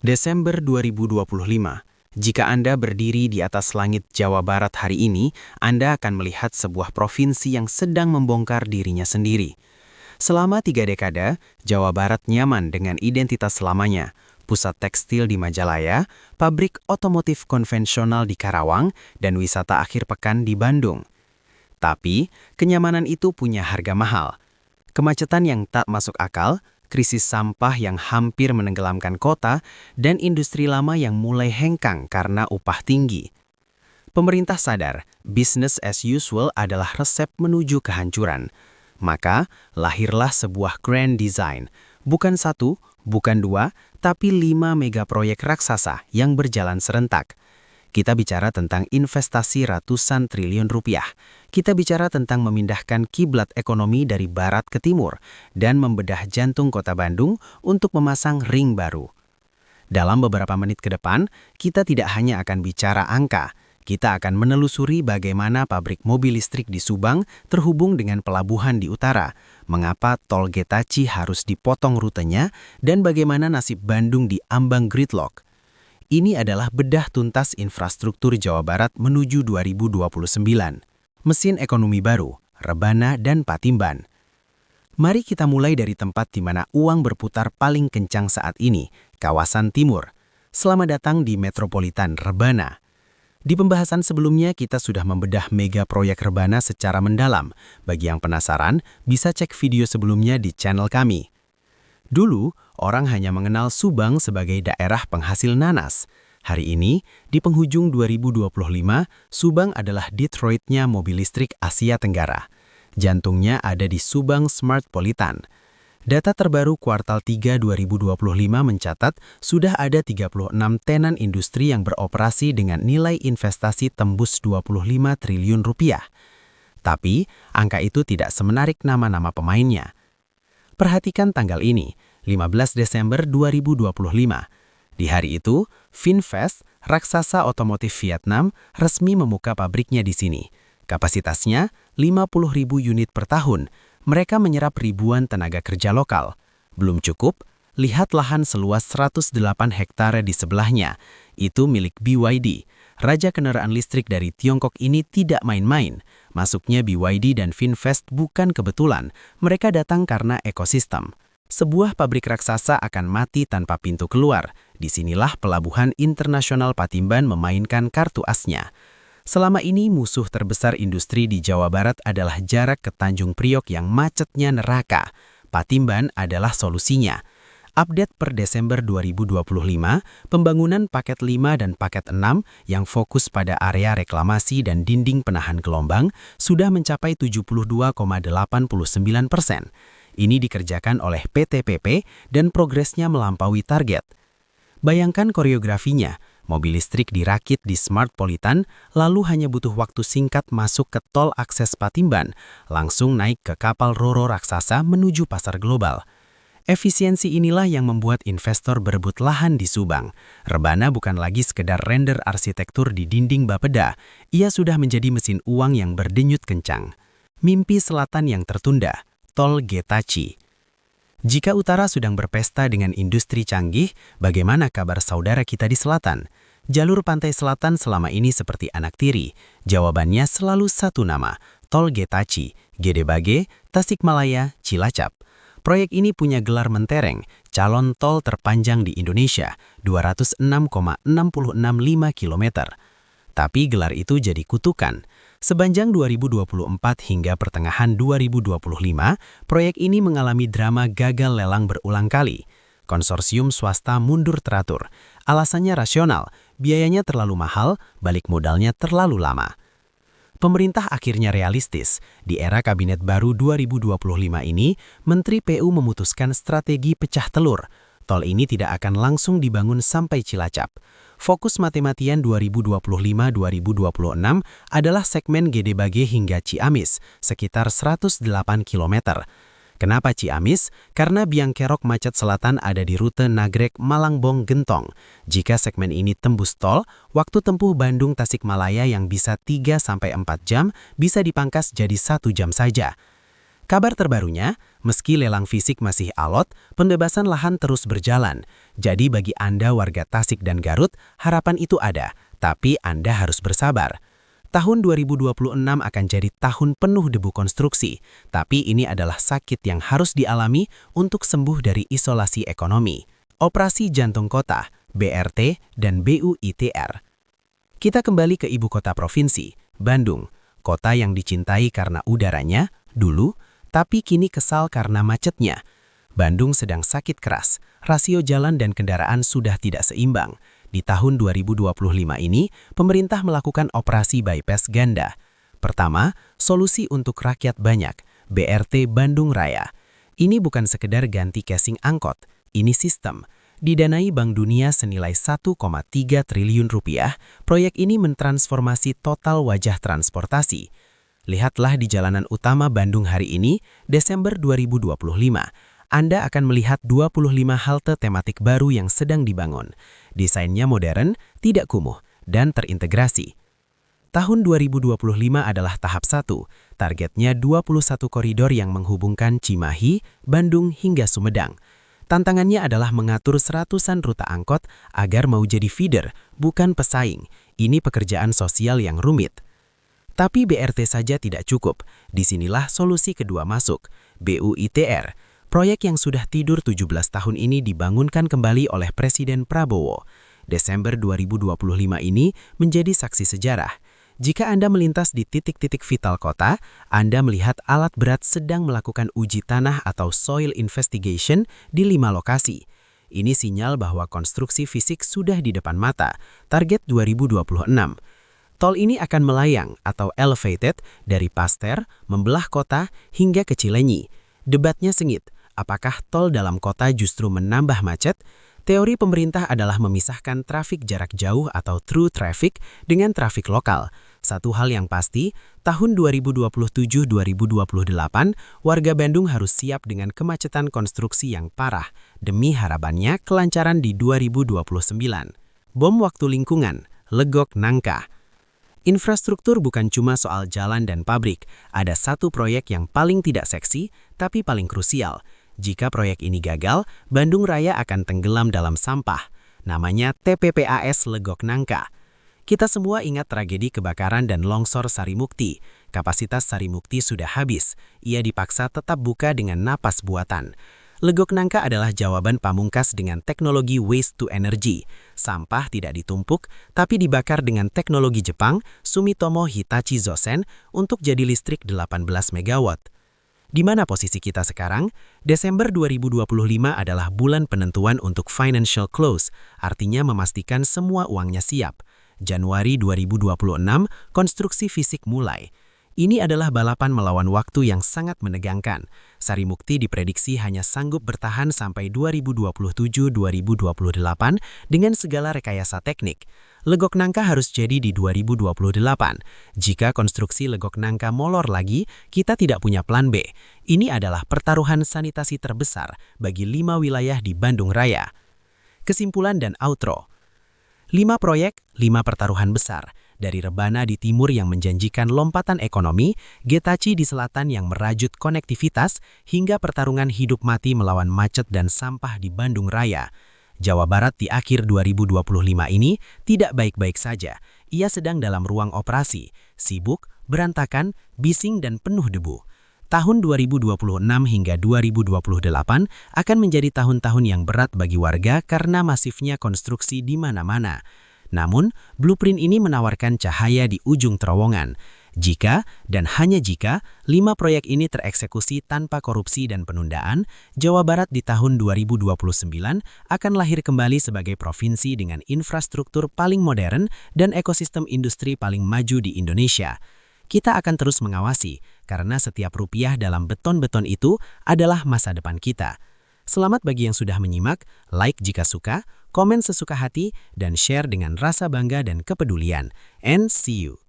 Desember 2025. Jika Anda berdiri di atas langit Jawa Barat hari ini, Anda akan melihat sebuah provinsi yang sedang membongkar dirinya sendiri. Selama 3 dekade, Jawa Barat nyaman dengan identitas lamanya. Pusat tekstil di Majalaya, pabrik otomotif konvensional di Karawang, dan wisata akhir pekan di Bandung. Tapi, kenyamanan itu punya harga mahal. Kemacetan yang tak masuk akal, krisis sampah yang hampir menenggelamkan kota, dan industri lama yang mulai hengkang karena upah tinggi. Pemerintah sadar, business as usual adalah resep menuju kehancuran. Maka, lahirlah sebuah grand design. Bukan 1, bukan 2, tapi 5 megaproyek raksasa yang berjalan serentak. Kita bicara tentang investasi ratusan triliun rupiah. Kita bicara tentang memindahkan kiblat ekonomi dari barat ke timur dan membedah jantung kota Bandung untuk memasang ring baru. Dalam beberapa menit ke depan, kita tidak hanya akan bicara angka, kita akan menelusuri bagaimana pabrik mobil listrik di Subang terhubung dengan pelabuhan di utara, mengapa tol Getaci harus dipotong rutenya, dan bagaimana nasib Bandung di ambang gridlock. Ini adalah bedah tuntas infrastruktur Jawa Barat menuju 2029. Mesin ekonomi baru, rebana dan patimban. Mari kita mulai dari tempat di mana uang berputar paling kencang saat ini, kawasan timur. Selamat datang di Metropolitan Rebana. Di pembahasan sebelumnya kita sudah membedah mega proyek rebana secara mendalam. Bagi yang penasaran, bisa cek video sebelumnya di channel kami. Dulu, orang hanya mengenal Subang sebagai daerah penghasil nanas. Hari ini, di penghujung 2025, Subang adalah Detroit-nya mobil listrik Asia Tenggara. Jantungnya ada di Subang Smartpolitan. Data terbaru kuartal 3 2025 mencatat sudah ada 36 tenan industri yang beroperasi dengan nilai investasi tembus 25 triliun rupiah. Tapi, angka itu tidak semenarik nama-nama pemainnya. Perhatikan tanggal ini, 15 Desember 2025. Di hari itu, Finfast, raksasa otomotif Vietnam, resmi membuka pabriknya di sini. Kapasitasnya 50.000 unit per tahun. Mereka menyerap ribuan tenaga kerja lokal. Belum cukup, lihat lahan seluas 108 hektare di sebelahnya. Itu milik BYD. Raja kendaraan listrik dari Tiongkok ini tidak main-main. Masuknya BYD dan Finfast bukan kebetulan, mereka datang karena ekosistem. Sebuah pabrik raksasa akan mati tanpa pintu keluar. Disinilah Pelabuhan Internasional Patimban memainkan kartu asnya. Selama ini musuh terbesar industri di Jawa Barat adalah jarak ke Tanjung Priok yang macetnya neraka. Patimban adalah solusinya. Update per Desember 2025, pembangunan paket 5 dan paket 6 yang fokus pada area reklamasi dan dinding penahan gelombang sudah mencapai 72,89%. Ini dikerjakan oleh PT PP dan progresnya melampaui target. Bayangkan koreografinya, mobil listrik dirakit di Smartpolitan, lalu hanya butuh waktu singkat masuk ke tol akses Patimban, langsung naik ke kapal Roro raksasa menuju pasar global. Efisiensi inilah yang membuat investor berebut lahan di Subang. Rebana bukan lagi sekedar render arsitektur di dinding Bapeda, ia sudah menjadi mesin uang yang berdenyut kencang. Mimpi selatan yang tertunda, tol Getaci. Jika utara sedang berpesta dengan industri canggih, bagaimana kabar saudara kita di selatan? Jalur pantai selatan selama ini seperti anak tiri. Jawabannya selalu satu nama, tol Getaci, Gede Bage, Tasikmalaya, Cilacap. Proyek ini punya gelar mentereng, calon tol terpanjang di Indonesia, 206,665 km. Tapi gelar itu jadi kutukan. Sepanjang 2024 hingga pertengahan 2025, proyek ini mengalami drama gagal lelang berulang kali. Konsorsium swasta mundur teratur. Alasannya rasional, biayanya terlalu mahal, balik modalnya terlalu lama. Pemerintah akhirnya realistis. Di era kabinet baru 2025 ini, Menteri PU memutuskan strategi pecah telur. Tol ini tidak akan langsung dibangun sampai Cilacap. Fokus mati-matian 2025-2026 adalah segmen Gede Bage hingga Ciamis, sekitar 108 km. Kenapa Ciamis? Karena biang kerok macet selatan ada di rute Nagrek-Malangbong-Gentong. Jika segmen ini tembus tol, waktu tempuh Bandung-Tasikmalaya yang bisa 3-4 jam bisa dipangkas jadi 1 jam saja. Kabar terbarunya, meski lelang fisik masih alot, pembebasan lahan terus berjalan. Jadi bagi Anda warga Tasik dan Garut, harapan itu ada, tapi Anda harus bersabar. Tahun 2026 akan jadi tahun penuh debu konstruksi, tapi ini adalah sakit yang harus dialami untuk sembuh dari isolasi ekonomi. Operasi Jantung Kota, BRT, dan BUITR. Kita kembali ke ibu kota provinsi, Bandung, kota yang dicintai karena udaranya, dulu, tapi kini kesal karena macetnya. Bandung sedang sakit keras, rasio jalan dan kendaraan sudah tidak seimbang. Di tahun 2025 ini, pemerintah melakukan operasi bypass ganda. Pertama, solusi untuk rakyat banyak, BRT Bandung Raya. Ini bukan sekedar ganti casing angkot, ini sistem. Didanai Bank Dunia senilai 1,3 triliun rupiah, proyek ini mentransformasi total wajah transportasi. Lihatlah di jalanan utama Bandung hari ini, Desember 2025. Anda akan melihat 25 halte tematik baru yang sedang dibangun. Desainnya modern, tidak kumuh, dan terintegrasi. Tahun 2025 adalah tahap 1, targetnya 21 koridor yang menghubungkan Cimahi, Bandung hingga Sumedang. Tantangannya adalah mengatur seratusan rute angkot agar mau jadi feeder, bukan pesaing. Ini pekerjaan sosial yang rumit. Tapi BRT saja tidak cukup. Disinilah solusi kedua masuk, BUITR. Proyek yang sudah tidur 17 tahun ini dibangunkan kembali oleh Presiden Prabowo. Desember 2025 ini menjadi saksi sejarah. Jika Anda melintas di titik-titik vital kota, Anda melihat alat berat sedang melakukan uji tanah atau soil investigation di 5 lokasi. Ini sinyal bahwa konstruksi fisik sudah di depan mata, target 2026. Tol ini akan melayang atau elevated dari Pasteur, membelah kota hingga ke Cilenyi. Debatnya sengit, apakah tol dalam kota justru menambah macet? Teori pemerintah adalah memisahkan trafik jarak jauh atau through traffic dengan trafik lokal. Satu hal yang pasti, tahun 2027-2028, warga Bandung harus siap dengan kemacetan konstruksi yang parah, demi harapannya kelancaran di 2029. Bom waktu lingkungan, legok nangka. Infrastruktur bukan cuma soal jalan dan pabrik, ada satu proyek yang paling tidak seksi, tapi paling krusial. Jika proyek ini gagal, Bandung Raya akan tenggelam dalam sampah. Namanya TPPAS Legok Nangka. Kita semua ingat tragedi kebakaran dan longsor Sarimukti. Kapasitas Sarimukti sudah habis, ia dipaksa tetap buka dengan napas buatan. Legok nangka adalah jawaban pamungkas dengan teknologi waste to energy. Sampah tidak ditumpuk, tapi dibakar dengan teknologi Jepang, Sumitomo Hitachi Zosen, untuk jadi listrik 18 MW. Di mana posisi kita sekarang? Desember 2025 adalah bulan penentuan untuk financial close, artinya memastikan semua uangnya siap. Januari 2026, konstruksi fisik mulai. Ini adalah balapan melawan waktu yang sangat menegangkan. Sarimukti diprediksi hanya sanggup bertahan sampai 2027-2028 dengan segala rekayasa teknik. Legok nangka harus jadi di 2028. Jika konstruksi legok nangka molor lagi, kita tidak punya plan B. Ini adalah pertaruhan sanitasi terbesar bagi 5 wilayah di Bandung Raya. Kesimpulan dan outro. 5 proyek, 5 pertaruhan besar. Dari Rebana di timur yang menjanjikan lompatan ekonomi, Getachi di selatan yang merajut konektivitas, hingga pertarungan hidup mati melawan macet dan sampah di Bandung Raya. Jawa Barat di akhir 2025 ini tidak baik-baik saja. Ia sedang dalam ruang operasi, sibuk, berantakan, bising dan penuh debu. Tahun 2026 hingga 2028 akan menjadi tahun-tahun yang berat bagi warga karena masifnya konstruksi di mana-mana. Namun, blueprint ini menawarkan cahaya di ujung terowongan. Jika, dan hanya jika, 5 proyek ini tereksekusi tanpa korupsi dan penundaan, Jawa Barat di tahun 2029 akan lahir kembali sebagai provinsi dengan infrastruktur paling modern dan ekosistem industri paling maju di Indonesia. Kita akan terus mengawasi, karena setiap rupiah dalam beton-beton itu adalah masa depan kita. Selamat bagi yang sudah menyimak, like jika suka, komen sesuka hati, dan share dengan rasa bangga dan kepedulian. And see you.